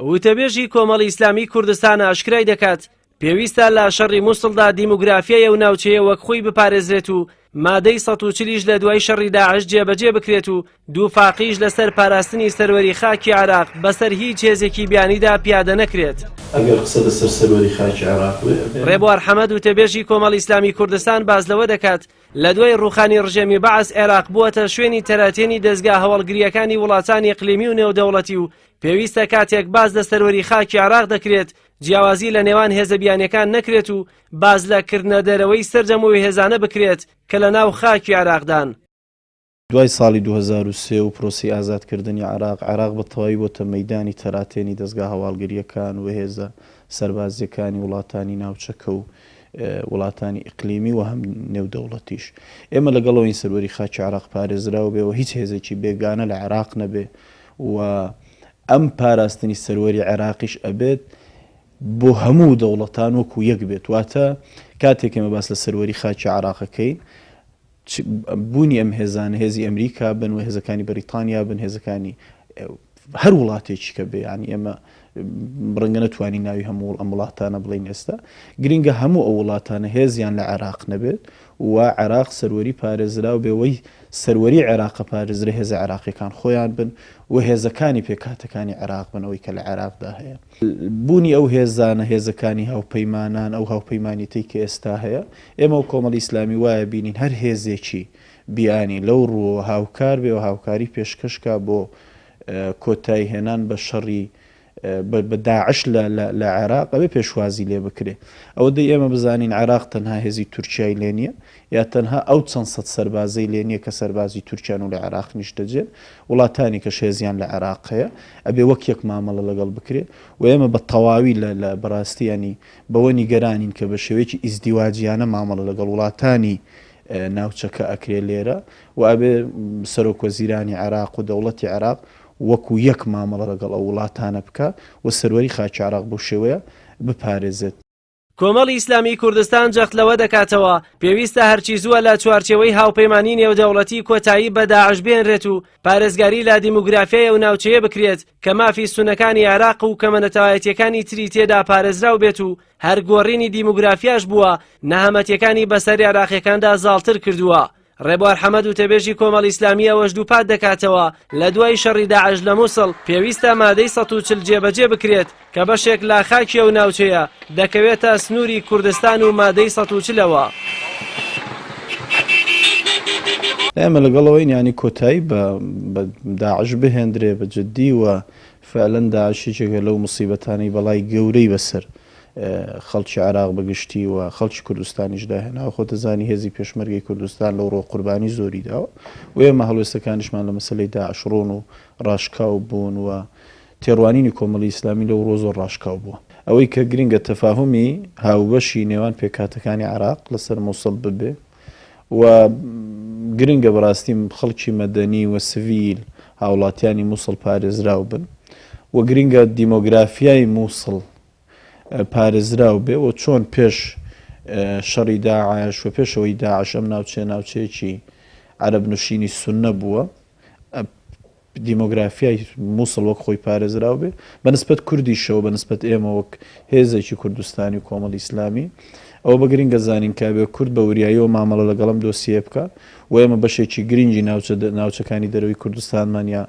وتەبێژی کۆمەڵی ئیسلامی کوردستان ئاشکرای دەکات پێویستە لە شەڕی مووسڵدا دیموگرافیای و ناوچەیە وەک خۆی بپارێزرێت و مادەی 140 لە دوای شەڕی داعش جێبەجێ بکرێت و دوو فاقیش لەسەر پاراستنی سەروەری خاکی عێراق بەسەر هیچ هێزێکی بیانیدا پیادە نەکرێت. ئەگەر قسە لەسەر سەروەری خاکی عێراق ڕێبوار حەمەد وتەبێژی کۆمەڵی ئیسلامی کوردستان باز لەوە دەکات لە دوای ڕوخانی ڕژێمی بەعەس عێراق بووەتە شوێنی تەراتێنی دەستگا هەوڵگریەکانی وڵاتانی ئیقلیمی و نێودەوڵەتی و پێویستە کاتێک باز لە سەروەری خاکی عێراق دەکرێت جیاوازی لە نێوان هێزە بیانیەکان نەکرێت و باز لە کردنەدەرەوەی سەرجەمەوەی هێزانە بکرێت کە لە ناو خاکی عێراقدان. دوای ساڵی 2023 و پرۆسی ئازادکردنی عێراق بە تەواوی بۆتە مەیدانی تەراتێنی دەستگا هەواڵگریەکان و هێزە سەربازیەکانی وڵاتانی ناوچەکە و وڵاتانی ئیقلیمی و هەم نێودەوڵەتیش. ئێمە لەگەڵەوەی سەروەری خاکی عێراق پارێزراوە بێەوە هیچ هێزێکی بێگانە لە عێراق نەبێ و ئەم پاراستنی سەروەری عێراقیش ئەبێت بۆ هەموو دەوڵەتان وەکو یەک بێت. واتە کاتێک ئێمە باس لە سەروەری خاکی عێراقەکەی بوونی ئەم هێزانە هێزی ئەمریکا بن و هێزەکانی بەریتانیا بن هێزەکانی هەر وڵاتێکی کە بێ ینی ئێمە ڕەنگە نەتوانین ناوی هەموو ئەم وڵاتانە بڵین ئێستا گرنگە هەموو ئەو وڵاتانە هێزیان لە عێراق نەبێت و عێراق سەروەری پارێزرا و بێەوەی سەروەری عێراقە پارێزرا هێزە عێراقیەکان خۆیان بن و هێزەکانی پێکاتەکانی عێراق بن ئەوەی کە لە عێراقدا هەیە. بوونی ئەو هێزانە هێزەکانی هاوپەیمانان ئەو هاوپەیمانیتەی کە ئێستا هەیە ئێمە و کۆمەڵی ئیسلامی وایە بینین هەر هێزێکی بیانی لەو ڕووە هاوکار بێ و هاوکاری پێشکەشکە بۆ کۆتایی هێنان بە شەڕی بە داعش لە عێراق ئەوێ پێشوازی لێ بکرێ. ئەوە دەی ئێمە بزانین عێراق تەنها هێزی تورکیای لێ نییە یا تەنها ئەو چەند سەد سەربازەی لێ نییە کە سەربازی تورکیان و لە عێراق نیش دەجێن وڵاتانی کەش هێزیان لە عێراق هەیە ئەبێ وەک یەک مامەڵە لەگەڵ بکرێ و ئێمە بە تەواوی لە بەڕاستیانی بەوە نیگەرانین کە بە شێوەیەکی ئیزدیواجیانە مامەڵە لەگەڵ وڵاتانی ناوچەکە ئەکرێ لێرە و ئەبێ سەرۆکوەزیرانی عێراق و دەوڵەتی عێراق وەکو یەک مامەڵە لەگەڵ ئەو وڵاتانە بکە و سەروەری خاکی عێراق بۆ شێوەیە بپارێزێت. کۆمەڵی ئیسلامی کوردستان جەخت لەوە دەکاتەوە پێویستە هەرچی زووە لە چوارچێوەی هاوپەیمانی نێودەوڵەتی کۆتایی بە داعش بێنرێت و پارێزگاری لە دیموگرافیای و ناوچەیە بکرێت کە مافی سونەکانی عێراق و کەمەنەتەوایەتیەکانی تری تێدا پارێزراو بێت و هەر گۆڕینی دیموگرافیاش بووە نەهەمەتیەکانی بەسەری عێراقیەکاندا زاڵتر کردووە. ڕێبوار حەمەد وتەبێژی کۆمەڵی ئیسلامی ئەوەش دووپات دەکاتەوە لە دوای شەڕی داعش لە مووسڵ پێویستە مادەی 140 جێبەجێ بکرێت کە بەشێک لە خاکیە و ناوچەیە دەکەوێتە سنووری کوردستان و مادەی 140ەوە. ئێمە لەگەڵەوەی ینی کۆتایی بە داعش بهێندرێ بە جددی و فعلەن داعشێکێکە لەو موسیبەتانی بەڵای گەورەی بەسەر خەڵکی عێراق بەگشتی و خەڵکی کوردستانیش داهێناوە خۆتەزانی هێزی پێشمەرگەی کوردستان لەو ڕۆ قوربانی زۆری داوە و ئێمە هەڵوێستەکانیشمان لە مەسەلەی داعش ڕۆن و ڕاشکاو بوون و تێڕوانینی کۆمەڵی ئیسلامی لەو ڕۆ زۆر ڕاشکاو بووە. ئەوەی کە گرنگە تەفاهمی هاوبەشی نێوان پێکاتەکانی عێراق لەسەر مووسڵ ببێ و گرنگە بەڕاستی خەڵکی مەدەنی و سڤیل هاوڵاتیانی مووسڵ پارێزراو بن و گرنگە دیمۆگرافیای مووسڵ پارێزراو بێ و چۆن پێش شەڕی داعش و پێشەوەی داعش ئەم ناوچەیەکی عەرەب نوشینی سونە بووە دیمۆگرافیای مووسڵ وەک خۆی پارێزراو بێ بەنسبەت کوردیشەوە بەنسبەت ئێمە وەک هێزێکی کوردستانی و کۆمەڵی ئیسلامی ئەوە بە گرنگە زانین کا بێ کورد بە وریاییەوە مامەڵە لەگەڵم دۆسیە بکە و ئێمە بەشێکی گرنگی ناوچەکانی دەرەوەی کوردستانمان یا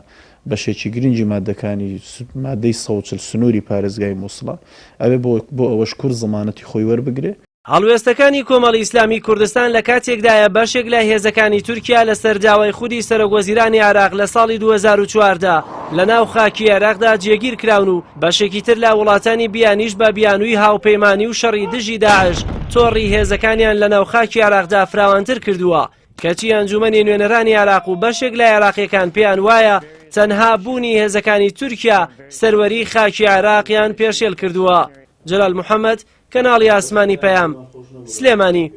بەشێکی گرنگی مادەکانی مادەی 140 سنووری پارێزگای مووسڵە ئەوێ بۆ ئەوەش کورد زەمانەتی خۆی وەربگرێ. هەڵوێستەکانی کۆمەڵی ئیسلامی کوردستان لە کاتێکدایە بەشێک لە هێزەکانی تورکیا لە سەرداوای خودی سەرۆکوەزیرانی عێراق لە ساڵی 2014 لە ناو خاکی عێراقدا جێگیر کراون و بەشێکی تر لە وڵاتانی بیانیش بە بیانووی هاوپەیمانی و شەڕی دژی داعش تۆڕی هێزەکانیان لە ناو خاکی عێراقدا فراوانتر کردووە کەچی ئەنجومەنی نوێنەرانی عێراق و بەشێک لە عێراقیەکان پێیان وایە تەنها بوونی هێزەکانی تورکیا سەروەری خاکی عێراقیان پێشێل کردووە. جەلال محەممەد، کەناڵی ئاسمانی پەیام، سلێمانی.